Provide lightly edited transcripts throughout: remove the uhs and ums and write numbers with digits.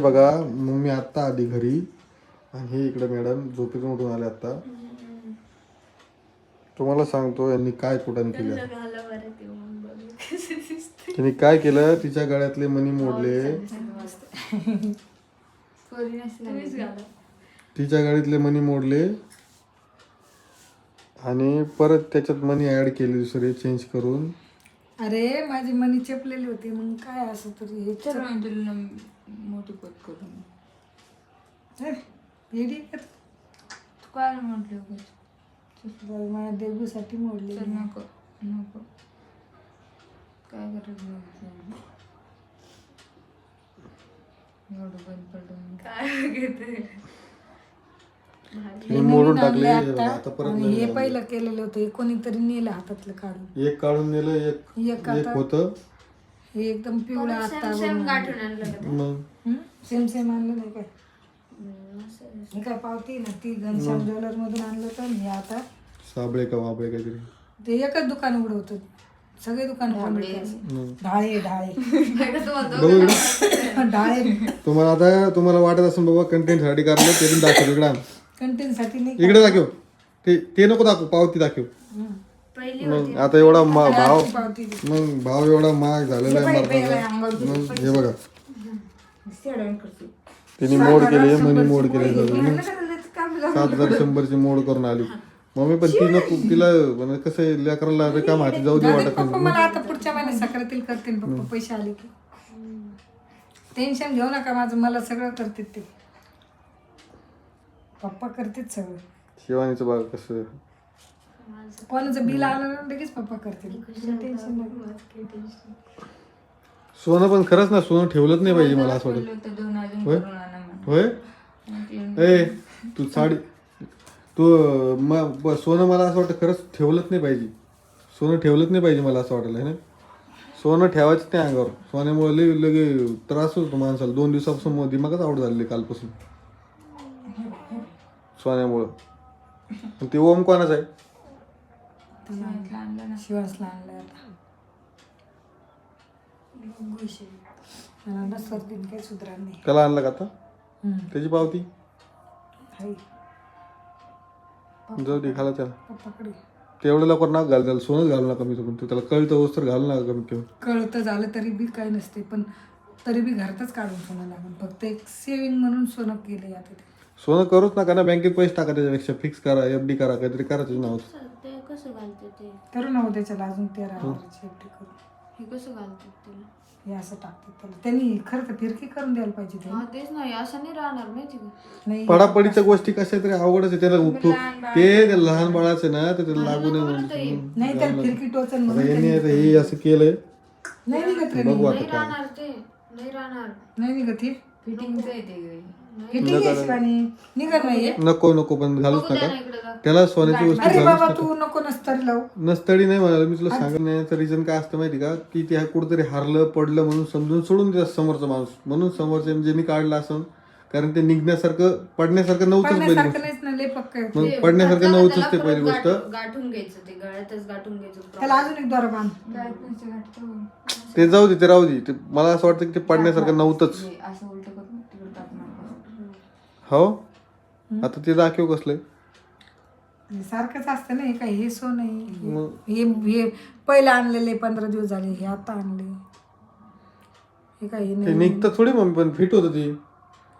बघा मम्मी आता आली घरी आणि हे इकडे मॅडम झोपेतून उठून आले आता. तुम्हाला सांगतो यांनी काय कुठं केलं. त्यांनी काय केलं, तिच्या गळ्यातले मणी मोडले, तिच्या गळ्यातले मणी मोडले आणि परत त्याच्यात मनी ऍड केले दुसरे चेंज करून. अरे माझी मनी चेपलेली होती मग काय असं तरी हे मोठी पत करून तू काय म्हटलं माझ्या देवीसाठी मोडली. नको नको काय करायचं एवढं बंद पडून काय घेते मोडून टाकले. आता परत हे पहिलं केलेलं होतं, कोणीतरी नेलं हातातलं काढून. एक काढून नेलं, एक होतं हे एकदम पिवळं आता सेम सेम आणलं नाही काय. हे काय पावती ना ती घनश्याम ज्वेलर मधून आणलं तर हे आता साबळे का वाबळे काहीतरी ते एकच दुकान उघडं होतं, सगळे दुकान ढाळे ढाळे ढाळे. तुम्हाला आता तुम्हाला वाटत असेल बाबा कंटेंट साठी करायला, ते पण दाखव इकडे. कंटेंट साठी नाही, इकडे दाखव. ते नको दाखव, पावती दाखव. मग आता एवढा भाव, मग भाव एवढा महाग झालेला आहे मरणाचा. मग हे बघा तिने मोड केले, मनी मोड केले, 7,100ची मोड करून आली मम्मी. पण ती नको, तिला म्हणजे कसं लेकराला रिकाम हाती जाऊ दे वाटत नाही. मला आता पुढच्या महिन्यात सक्रातील करतील पप्पा, पैसे आले की. टेन्शन घेऊ नका माझं, मला सगळं करतील ते पप्पा, करतील सगळं. शिवानीचं बघा कसं, कोणाचं बिल आलं ना लगेच पप्पा करतील, टेन्शन नाही. सोनं पण खरंच ना, सोनं ठेवलंच नाही पाहिजे मला असं वाटतं. होय ए तू साडी तू सोनं मला असं वाटतं खरंच ठेवलंच नाही पाहिजे. सोनं ठेवलंच नाही पाहिजे मला असं वाटलं आहे ना. सोनं ठेवायचं नाही अंगावर. सोन्यामुळे लगे त्रास होतो माणसाला. 2 दिवसापासून दिमागच आउट झालेले कालपासून सोन्यामुळं. ते ओम कोणाच आहे? शिवासला आणलं आता. काही सुधार नाही. त्याला आणलं का आता? त्याची पावती जाऊ दे, खाला त्याला. पप्पाकडे तेवढं लवकर ना घाल, त्याला सोनच घालू नका. मी तर त्याला कळतं वस्त्र घालू नका कमी किंवा. कळतं झालं तरी बी काही नसते, पण तरी बी घरातच काढून सोनं लागेल. फक्त एक सेविंग म्हणून सोनं केलंय आता. ते सोनं करूच नका ना, बँकेत पैसे टाका, त्याच्यापेक्षा फिक्स करा, FD करा, काहीतरी करा त्याचं नाव. कसं घालते ते करू ना त्याच्याला अजून 13,000ची FD करू. हे कसं घालतात त्याला? हे असं टाकतात त्याला. त्यांनी खरं तर फिरकी करून द्यायला पाहिजे. तेच नाही, असं नाही राहणार माहिती का. नाही, पडापडीच्या गोष्टी कशा तरी अवघडच आहे. त्याला ते लहान बाळाचं ना, तर त्याला लागू नये. नाही त्याला फिरकी टोचन यांनी आता हे असं केलंय. नाही निघत रे, बघू आता नाही काय. राहणार ते, नाही राहणार. नाही निघत हे. फिटिंगचं आहे ते. फिटिंग आहे शिवानी, निघत नाहीये. नको पण घालूच नका त्याला. सोन्याची वस्तू अरे बाबा घालूच तू नको नसतरी लावू. नसतडी नाही म्हणाला मी तुला. सांगण्याचं रिझन काय असतं माहिती का, की ते कुठेतरी हारलं पडलं म्हणून समजून सोडून द्या समोरचा माणूस. म्हणून समोरच्या ज्यांनी काढलं असं, कारण ते निघण्यासारखं पडण्यासारखं नव्हतंच पहिली गोष्ट. मग पडण्यासारखं नव्हतंच ते पहिली गोष्ट. गाठून घ्यायचं, ते गळ्यातच गाठून घ्यायचं. त्याला अजून एक दोरा बांध. ते जाऊ दे, ते राहू दे. ते मला असं वाटतं की ते पडण्यासारखं नव्हतंच. असं उलट करून तिकडे टाकणार. हो आता ते दाखव कसलंय. सारखंच असतं ना. हे काय हे सो नाही. हे पहिलं आणलेले 15 दिवस झाले, हे आता आणले. हे काय हे ते नाही. निघतं थोडी मग, पण फिट होतं ते.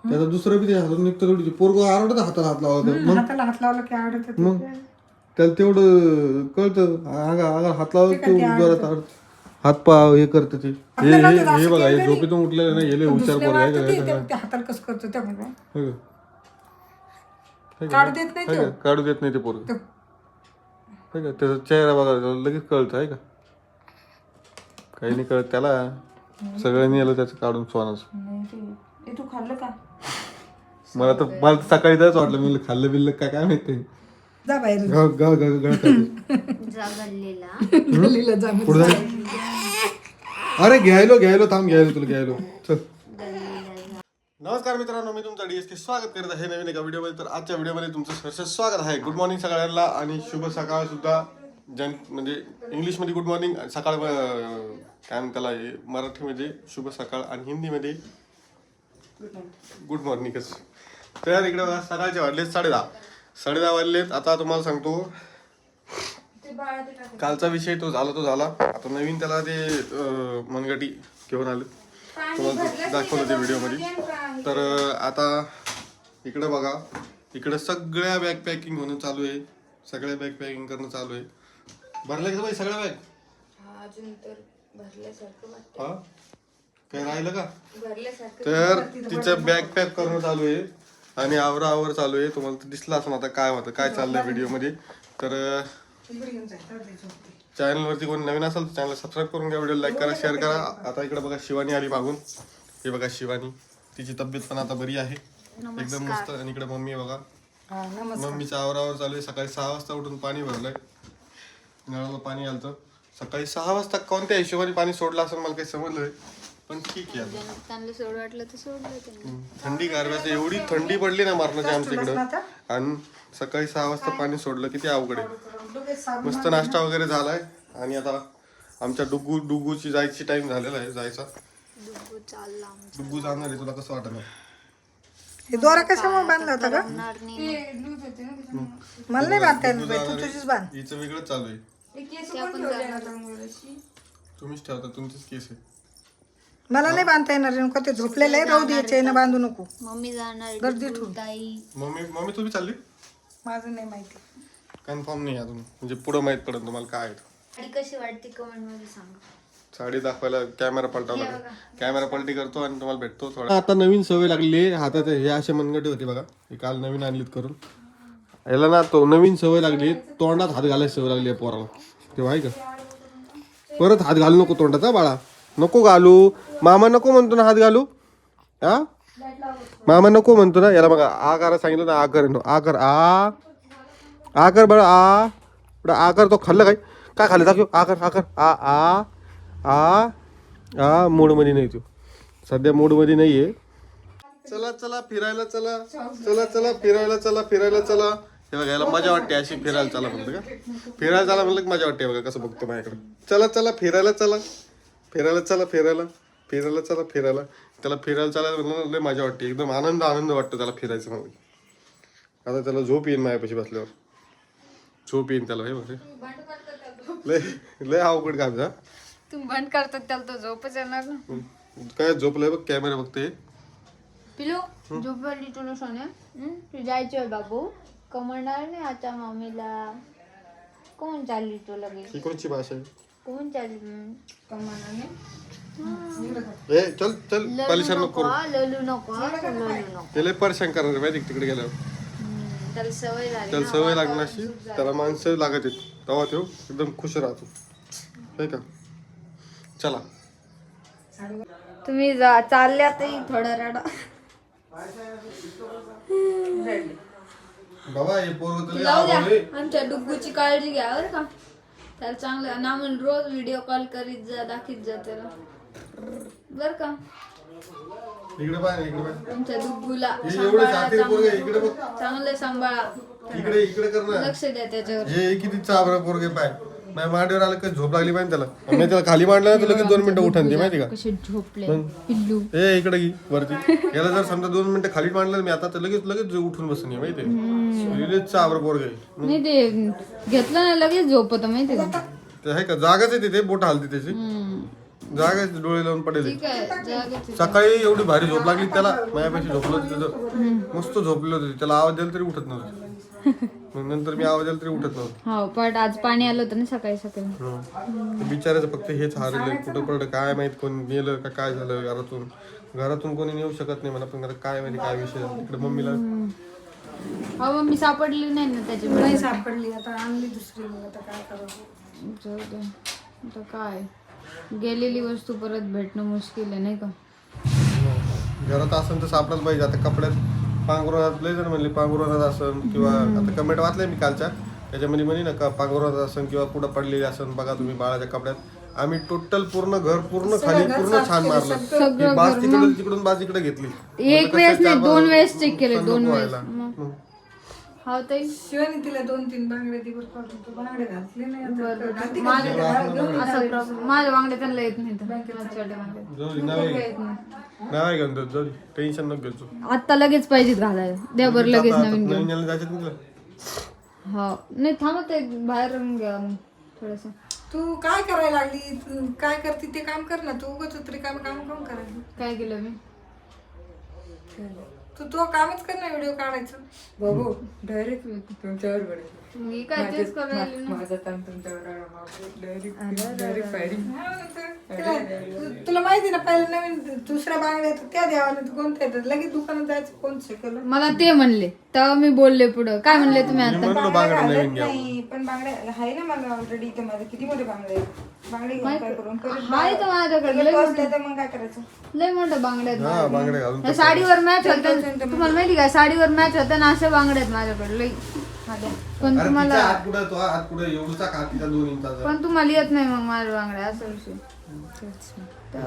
त्याचा दुसरं बी ते हातात निघतं थोडी. पोरगं आरडत हाताला हात लावला. मग हाताला हात लावला की आवडत. मग त्याला तेवढं कळतं. अंगाला हात लावलं ते जोरात हात पाव हे करतं ते. हे बघा, हे झोपेतून उठलेलं नाही. हे हुशार पोरगं आहे. हाताला कसं करतो त्या काढू देत नाही ते पोरगं. त्याचा चेहरा बघा, लगेच कळतं आहे का. काही नाही कळत त्याला. सगळ्यांनी आलं त्याचं काढून सोनाचं. तू खाल्लं का? मला तर सकाळी त्याच वाटलं. मी खाल्लं बिल्लं काय माहिती. जा बाहेर. अरे घ्यायलो थांब, तुला घ्यायलो. चल. नमस्कार मित्रांनो, मी तुमचा DSK स्वागत करत आहे नवीन एका व्हिडिओमध्ये. तर आजच्या व्हिडिओमध्ये तुमचं सहर्ष स्वागत आहे. गुड मॉर्निंग सगळ्यांना आणि शुभ सकाळ सुद्धा. म्हणजे इंग्लिशमध्ये गुड मॉर्निंग, सकाळ काय म्हणतात त्याला मराठीमध्ये शुभ सकाळ आणि हिंदीमध्ये गुड मॉर्निंग कस. तर इकडे बघा सकाळचे वाजलेत 10:30 वाजलेत. आता तुम्हाला सांगतो कालचा विषय तो झाला. आता नवीन त्याला ते मनगटी घेऊन आले, तुम्हाला दाखवलं ते व्हिडिओमध्ये. तर आता इकडे बघा, इकडे सगळ्या बॅग पॅकिंग होणं चालू आहे. सगळ्या बॅग पॅकिंग करणं चालू आहे. भरलं का बाई सगळ्या बॅग? अजून तर भरल्यासारखं वाटतं. हा काय राहिलं का? भरल्यासारखं. तर तिचं बॅग पॅक करणं चालू आहे आणि आवर चालू आहे. तुम्हाला तर दिसलं असं आता काय होतं, काय चाललंय व्हिडिओमध्ये. तर चॅनलवरती कोणी नवीन असेल तर चॅनल सबस्क्राईब करून घ्या, व्हिडिओ लाईक करा, शेअर करा. आता इकडे बघा शिवानी आली मागून. हे बघा शिवानी, तिची तब्येत पण आता बरी आहे एकदम मस्त. आणि इकडे मम्मी बघा, मम्मीचं आवर चालू आहे. सकाळी 6 वाजता उठून पाणी भरलंय, नळाला पाणी आलं. सकाळी 6 वाजता कोणत्या हिशोबाने पाणी सोडलं असं मला काही समजलंय, पण ठीक आहे. त्यांना सोड वाटलं तर सोडलं. थंडी गारव्याचं एवढी थंडी पडली ना मारण्याची आमच्या इकडं, आणि सकाळी 6 वाजता पाणी सोडलं, किती अवघड आहे. मस्त नाश्ता वगैरे झालाय आणि आता आमच्या डुगूची जायची टाइम झालेला आहे. जायचा डुगू जाणार आहे. तुला कसं वाटणार? हे दोरा कशामुळे बांधला होता का? मला नाही बांधता येणार, तू तुझीच बांध. हिचं वेगळंच चालू आहे. तुम्हीच ठेवता, तुमचीच केस आहे. मला नाही बांधता येणार, नेमकं ते झोपलेलं आहे. राहू द्यायचे ना, बांधू नको. मम्मी जाणार गर्दी ठेवून. मम्मी तुम्ही चालली? माझं नाही माहिती, कन्फर्म नाही अजून, म्हणजे पुढं माहित पडेल तुम्हाला काय आहे. साडी कशी वाटते कमेंट मध्ये सांगा. साडी दाखवायला कॅमेरा पलटावला लागेल. कॅमेरा पलटी करतो आणि तुम्हाला भेटतो थोडा. आता नवीन सवय लागली हातात, हे असे मनगटे होते बघा, हे काल नवीन आणलीत करून. याला ना तो नवीन सवय लागली, तोंडात हात घालायची सवय लागली पोराला. तेव्हा आहे का, परत हात घालू नको तोंडाचा बाळा, नको घालू. मामा नको म्हणतो ना हात घालू, हा मामा नको म्हणतो ना. याला बघा आ करा सांगितलं ना, आ कर आ कर बाळा, आ कर. तो खाल्लं काय खाल्लं दाखव. आ कर आ आ आ मूड मध्ये नाही, तू सध्या मूड मध्ये नाहीये. चला फिरायला चला. फिरायला चला. हे बघा याला मजा वाटते अशी, फिरायला चला म्हणलं का, फिरायला चला म्हणलं की मजा वाटते. बघा कसं बघतो माझ्याकडे. चला फिरायला चला. त्याला फिरायला चालायला म्हणलं लय मजा वाटते, एकदम आनंद वाटतो त्याला फिरायचं म्हणून. आता त्याला झोप येईन माझ्यापाशी बसल्यावर, झोप येईन त्याला. हे बघ लय अवघड काम जा. तुम्ही बंद करतात त्याला तो झोपच येणार ना. काय झोपलंय बघ, कॅमेरा बघते. पिलू झोपवली तुला सोन्या. तू जायचोय बाबू, कमणार नाही आता मम्मीला. कोण चालली तू लगेच? ही कोणची भाषा आहे? कोण चालली कमणार? ए चल परेशान नको करू. ललू नको. ते लय परेशान करणार माहिती तिकडे गेल्यावर. त्याला सवय झाली. त्याला सवय लागण्याशी, त्याला माणसं लागत आहेत, तेव्हा तो एकदम खुश राहतो, नाही का. चला तुम्ही चालल्यातही थोडा रडा. बाबा हे पोरग जाऊ द्या, आमच्या डुग्गूची काळजी घ्या बरं का. त्याला चांगलं ना म्हणून रोज व्हिडिओ कॉल करीत जा, दाखीत जा त्याला बर का. इकडे पाय आमच्या डुग्गूला इकडे बघ, चांगलं सांभाळा, इकडे कर ना. लक्ष द्या त्याच्यावर. हे किती चाबरा पोरगे पाय. माझ्या मांडीवर आलं काय झोप लागली पाहिजे त्याला. मी त्याला खाली मांडलं ना, तर लगेच 2 मिनिटं उठन ते माहिती का. कसे झोपले पिल्लू. ए इकडे घे वरती. याला जर समजा 2 मिनिटं खाली मांडलं मी आता, तर लगेच उठून बसून माहितीये. चाबरा पोरगे नाही, ते घेतलं ना लगेच झोपत माहिती का. ते आहे का, जागाच आहे तिथे, बोट हलते त्याची जागा, डोळे लावून पडेल. सकाळी एवढी भारी झोप लागली त्याला, माझ्यापाशी झोपलो होतं, मस्त झोपलो होतं. त्याला आवाज द्यायला तरी उठत नव्हतं. मग नंतर मी आवाज द्यायला तरी उठत नव्हतं. हो पण आज पाणी आलं होतं ना सकाळी. बिचारायचं फक्त हेच हारले, कुठं पडलं काय माहित, कोण नेलं का काय झालं. घरातून कोणी नेऊ शकत नाही मला, पण काय माहिती काय विषय झाला. तिकडे मम्मीला हो मम्मी सापडली नाही ना त्याच्यामुळे. नाही सापडली, आता आणली दुसरी. मग आता काय करावं. आता काय, गेलेली वस्तू परत भेटणं मुश्किल आहे नाही का. घरात असेल तर सापडायला पाहिजे. आता कपड्यात पांघरुणात लय जण म्हणले पांघरुणात असन, किंवा आता कमेंट वाचलंय मी कालच्या त्याच्यामध्ये म्हणे ना का पांघरुणात असन किंवा पुढं पडलेली असन. बघा तुम्ही बाळाच्या कपड्यात. आम्ही टोटल पूर्ण घर पूर्ण खाली पूर्ण छान मारलं. बाज तिकडून बाज इकडे घेतली. एक वेळेस नाही, 2 वेळेस चेक केले. 2 वेळेस. हा ताई शिवानी तिला 2-3 बांगडे दिवस पाठवून तू बांगडे घातले नाही. माझ्या वांगडे त्यांना येत नाही. नाही घेऊन देत जाऊ टेन्शन नको घ्यायचो आता लगेच पाहिजेत घालायला द्या बरं लगेच नवीन घेऊन नवीन जायचं तुला हो नाही थांबा ते बाहेर घ्या थोडस तू काय करायला लागली तू काय करते ते काम कर ना तू उगाच रिकाम काम करून करायला काय केलं मी तू कामच कर ना व्हिडिओ काढायचं बाबू डायरेक्ट तुमच्यावर पडेल मी काय तेच करायला ना माझा ताण तुमच्यावर तुला माहिती ना पहिलं नवीन दुसऱ्या बांगड्या येतात त्या द्यावा तू कोणत्या येतात लगेच दुकानात जायचं कोण शिकवलं मला ते म्हणले तेव्हा मी बोलले पुढं काय म्हणले तुम्ही आता म्हणलो बांगड्या नवीन घ्या नाही पण बांगड्या आहे ना मला ऑलरेडी इथे माझे किती मोठे बांगडे आहेत बांगडे घेऊन काय करून हाय तर माझ्याकडे लय तर मग काय करायचं लय मोठं बांगड्या आहेत हा बांगड्या घालून त्या साडीवर मॅच होतं तुम्हाला माहिती का साडीवर मॅच होतं ना असे बांगड्या आहेत माझ्याकडे लय पण अरे तुम्हाला तिचा हात कुठं तो हात कुठं एवढूचा का तिचा 2 इंचाचा पण तुम्हाला येत नाही मग माझ्या बांगड्या असा विषय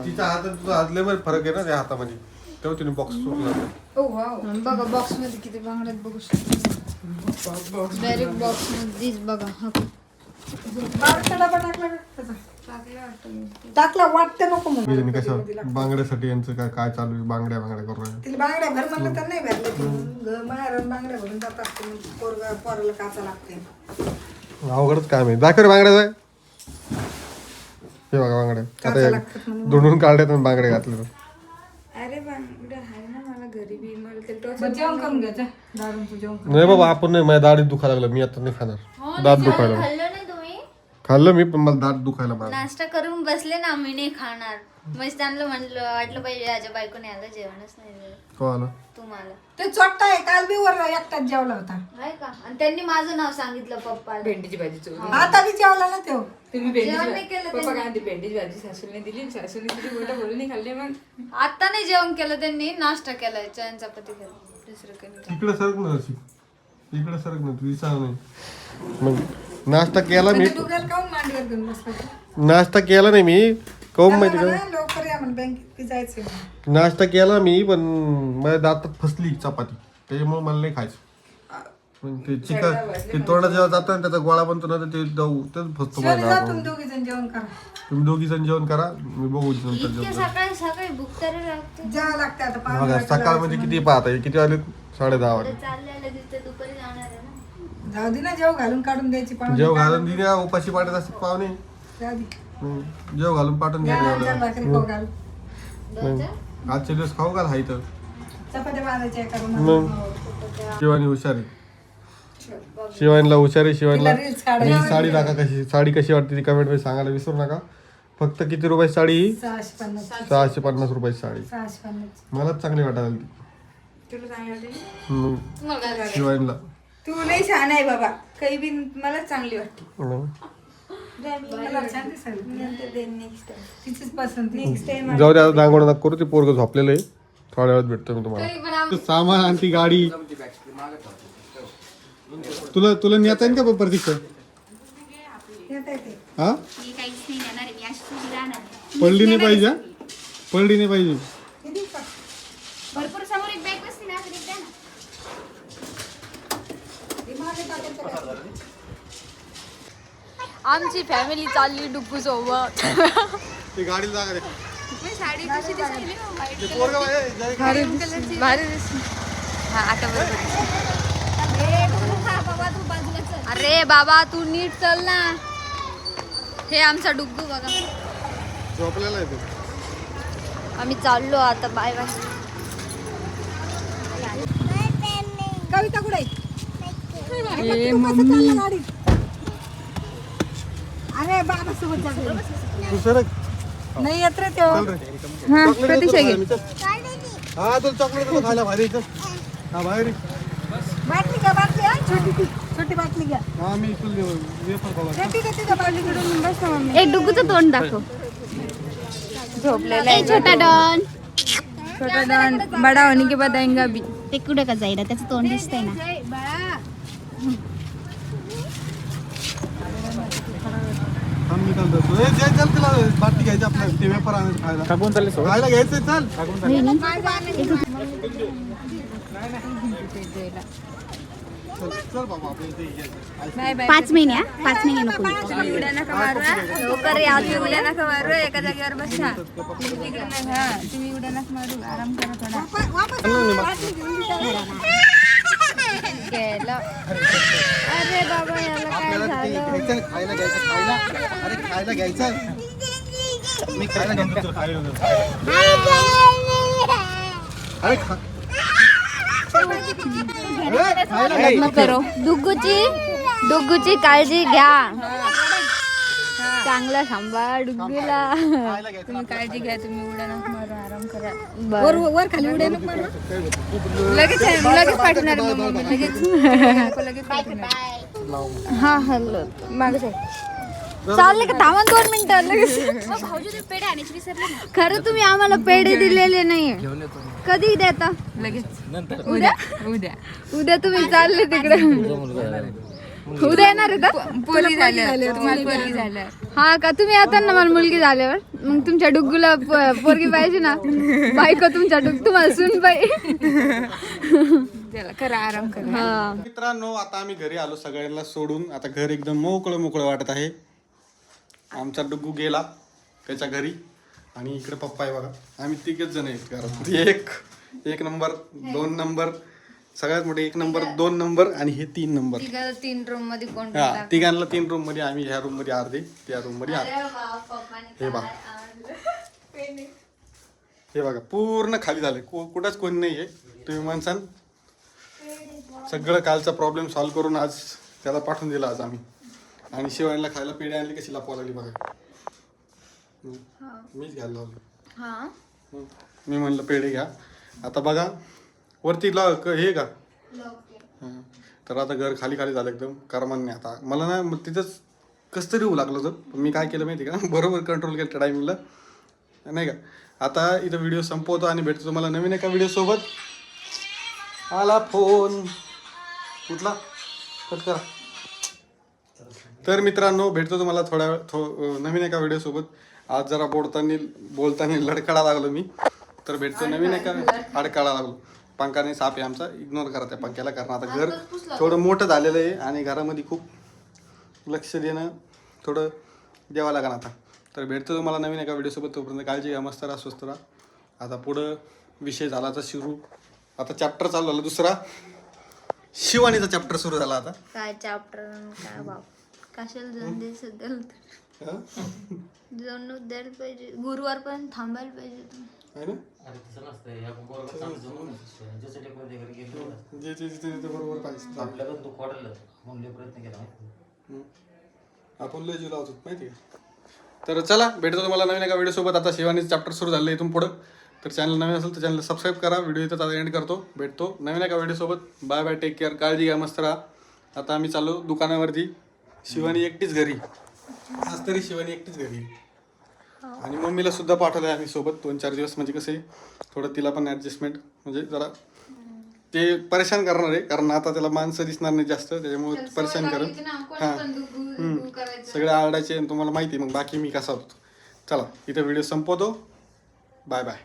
तिचा हात आणि तुझा हात लय बरं फरक आहे ना त्या हातामध्ये तेव्हा तिने बॉक्स सुटला ओ वाव आणि बघा बॉक्स मध्ये किती बांगड्या आहेत बघू शकता डायरेक्ट बॉक्स मध्ये बघा हा बांगड्याचा डबा टाकला का त्याचा? टाकला वाटतं नको म्हणून कसं बांगड्यासाठी यांचं काय काय चालू आहे बांगड्या करून राहिले तिला बांगड्या भर म्हणलं तर नाही भरले माहेरून बांगड्या भरून जातात पोराला काचा लागते अवघडच काम आहे दाखव रे बांगड्या जाय हे बघा बांगड्या आता दोन काढल्यात आणि बांगड्या घातले अरे बांगड्या आहे ना मला घरी बी मला जेवण करून घ्यायचं दारूचं जेवण नाही बाबा आपण नाही माझ्या दाढीत दुखायला लागलं मी आता नाही खाणार दात दुखायला खाल्लं नाही तुम्ही खाल्लं मी पण मला दात दुखायला लागलं नाश्ता करून बसले ना मी नाही खाणार मग त्यांना म्हणलं वाटलं पाहिजे याच्या बायकोने आलं जेवणच नाही दिलं को आला तुम्हाला ते चोट्टा आहे काल बी वर एकटाच जेवला होता आहे का आणि त्यांनी माझं नाव सांगितलं पप्पाला भेंडीची भाजी चोरी आता बी जेवला ना तो तुम्ही जेवण नाही केलं पप्पा काय म्हणते भेंडीची भाजी सासूने दिली सासूने दिली मोठं बोलून नाही खाल्ले मग आता नाही जेवण केलं त्यांनी नाश्ता केलाय चहा चपाती केलं दुसरं काही नाही. इकडे सरक ना इकडे सरक ना तू विचार नाही मग नाश्ता केला मी तू गेल काऊन मांडीवर घेऊन बसला नाश्ता केला नाही मी काऊन माहिती का लवकर या म्हणून बँकेत जायचं नाश्ता केला मी पण माझ्या दातात फसली चपाती त्याच्यामुळे मला नाही खायचं पण ते चिकन ते तोंडात जेव्हा जातं ना त्याचा गोळा बनतो ना तर ते जाऊ तेच फसतो मला तुम्ही दोघी जण जेवण करा तुम्ही दोघी जण जेवण करा मी बघू नंतर इतके जेवण सकाळी सकाळी भूक तरी लागते जेवावं लागतं आता बघा सकाळ म्हणजे किती पाहता किती वाजले 10:30 वाजले चाललेलं दिसते दुपारी जाणार आहे ना जाऊ दे ना जेव घालून काढून द्यायची पाहुणे जेव घालून दिली ना, उपाशी पाठत असतात पाहुणे जाऊ दे जेव घालून पाठवून या द्या आमच्या भाकरी खाऊ घाल आजचे दिवस खाऊ घाल हाय तर चपात्या बांधायच्या करून मग शिवानी हुशार आहे शिवानीला हुशार आहे शिवानीला रील्स काढ ही साडी टाका कशी साडी कशी वाटते ती कमेंट मध्ये सांगायला विसरू नका फक्त किती रुपयाची साडी ही 650 650 रुपयाची साडी 650 मलाच चांगली वाटायला ती तुला सांगायला हम्म. शिवानीला तू लई छान आहे बाबा काही बी मला चांगली वाटते हम्म. मला छान दिसायला नेक्स्ट टाइम तिचीच पसंती नेक्स्ट टाइम जाऊ दे आता दांगोडा नका करू ते पोरग झोपलेलं आहे थोड्या वेळात भेटतो मी तुम्हाला सामान आणि ती गाडी तुला नेता येईल का प्रतीक्षा हा पडली नाही पाहिजे हा? पडली नाही पाहिजे भरपूर समोर एक बॅग बसली ना तरी द्या ना आमची फॅमिली चालली डुग्गू सोबत ती गाडीला जागा दे साडी कशी दिसली ते पोरगं बाहेर आहे, जाय. भारी दिसली हा आता बरोबर अरे बाबा तू नीट चल ना हे आमचा डुग्गू बघा झोपलेला आहे तो आम्ही चाललो आता बाय बाय कविता कुठे अरे बाबा सोबत जातो तू सरक नाही येत रे तो चल रे प्रतीक्षा घे हा तुला चॉकलेट तुला खायला बाहेर इथं हा बाहेर ये. बाटली घ्या बाटली हा छोटी बाटली घ्या हा मी तुला वेफर खावा ठीक आहे तिथं बाटलीकडून बस ना मम्मी एक डुग्गूचं तोंड दाखव झोपलेला आहे छोटा डॉन छोटा डॉन बडा होने के बाद आएगा भी ते कुठं का जाईल त्याचं तोंड दिसतंय ना थांब मी चालतो ए जय चल तुला बाटली घ्यायची आपल्याला ते वेफर आणायचं खायला टाकून चालले खायला घ्यायचंय चल चल बाबा आपल्या इथे बाय बाय 5 महिने 5 महिने नको तुम्ही उड्या नका मारू हा. लवकर या तुम्ही उड्या नका मारू एका जागेवर बसा तिकडे नाही हा तुम्ही उड्या नका मारू आराम करा थोडा गेलं अरे बाबा याला काय झालं खायला घ्यायचं खायला अरे खायला घ्यायचं मी खायला घेऊन तुला खायला घेऊन अरे खा लग्न करो डुग्गूची काळजी घ्या चांगला सांभाळ डुग्गूला तुम्ही काळजी घ्या तुम्ही उड्या नका मारू आराम करा वर वर खाली उड्या नको मारू. लगेच पाठवणार मम्मी लगेच लगेच पाठवणार हा हॅलो मागे चालले का थांबा 2 मिनिटं लगेच भाऊजी ते पेढे आणायची विसरले ना. खरं तुम्ही आम्हाला पेढे दिलेले नाहीये कधी देता लगेच उद्या उद्या उद्या तुम्ही चालले तिकडे उद्या येणार आहे का पोरी झाल्या तुम्हाला पोरी झाल्या हा का तुम्ही आता ना मला मुलगी झाल्यावर मग तुमच्या डुग्गूला पोरगी पाहिजे ना बायको तुमच्या तुम्हाला सून बाई चला करा आराम करा हा मित्रांनो आता आम्ही घरी आलो सगळ्यांना सोडून आता घर एकदम मोकळं मोकळं वाटत आहे आमचा डुग्गू गेला त्याच्या घरी आणि इकडे पप्पा आहे बघा आम्ही तिघच जण आहेत घरात एक नंबर 2 नंबर सगळ्यात मोठे 1 नंबर 2 नंबर आणि हे 3 नंबर 3 रूम मध्ये कोण हा तिघांना 3 रूम मध्ये आम्ही ह्या रूम मध्ये अर्धे त्या रूम मध्ये अर्धे हे बघा हे बघा पूर्ण खाली झाले कुठंच कोणी नाही आहे तुम्ही म्हणसान सगळं कालचा प्रॉब्लेम सॉल्व्ह करून आज त्याला पाठवून दिला आज आम्ही आणि शिवानीला खायला पेढे आणली कशी लपवा लागली बघा मीच घ्यायला लावली मी म्हणलं पेढे घ्या आता बघा वरती हे का हां तर आता घर खाली खाली झालं एकदम करमान्य आता मला ना मग तिथंच कसं तरी होऊ लागलं होतं पण मी काय केलं माहिती का बरोबर कंट्रोल केलं त्या टायमिंगला नाही का आता इथं व्हिडिओ संपवतो आणि भेटतो तुम्हाला नवीन एका व्हिडिओसोबत आला फोन कुठला कट करा तर मित्रांनो भेटतो तुम्हाला थोड्या वेळ नवीन एका व्हिडिओसोबत आज जरा बोलताना लडखडा लागलो मी तर भेटतो नवीन एका अडकाळा लागलो पंखाने साप आहे आमचा इग्नोर करा त्या पंख्याला कारण आता घर थोडं मोठं झालेलं आहे आणि घरामध्ये खूप लक्ष देणं थोडं द्यावं लागेल आता तर भेटतो तुम्हाला नवीन एका व्हिडिओसोबत तोपर्यंत काळजी घ्या मस्त राहा स्वस्त राहा आता पुढं विषय झाला आता सुरू आता चॅप्टर चालू झाला दुसरा शिवानीचा चॅप्टर सुरू झाला आता काय चॅप्टर काय बाप कशाला जाऊन दे सध्या जाऊन द्यायला पाहिजे गुरुवार पण थांबायला पाहिजे तुम्ही आहे ना बरोबर पाहिजे आपण लय जीव लावतो माहिती का तर चला भेटतो तुम्हाला नवीन एका व्हिडिओसोबत आता शिवानीचं चॅप्टर सुरू झालं इथून पुढं तर चॅनल नवीन असेल तर चॅनल सबस्क्राईब करा व्हिडिओ इथं आता एंड करतो भेटतो नवीन एका व्हिडिओसोबत बाय बाय टेक केअर काळजी घ्या मस्त राहा आता आम्ही चाललो दुकानावरती शिवानी एकटीच घरी आज तरी शिवानी एकटीच घरी आणि मम्मीला सुद्धा पाठवलं आहे आम्ही सोबत 2-4 दिवस म्हणजे कसे थोडं तिला पण ॲडजस्टमेंट म्हणजे जरा ते परेशान करणार आहे कारण आता त्याला माणसं दिसणार नाही जास्त त्याच्यामुळे परेशान करेल हां सगळे आरडायचे तुम्हाला माहिती मग बाकी मी कसा होतो चला इथे व्हिडिओ संपवतो बाय बाय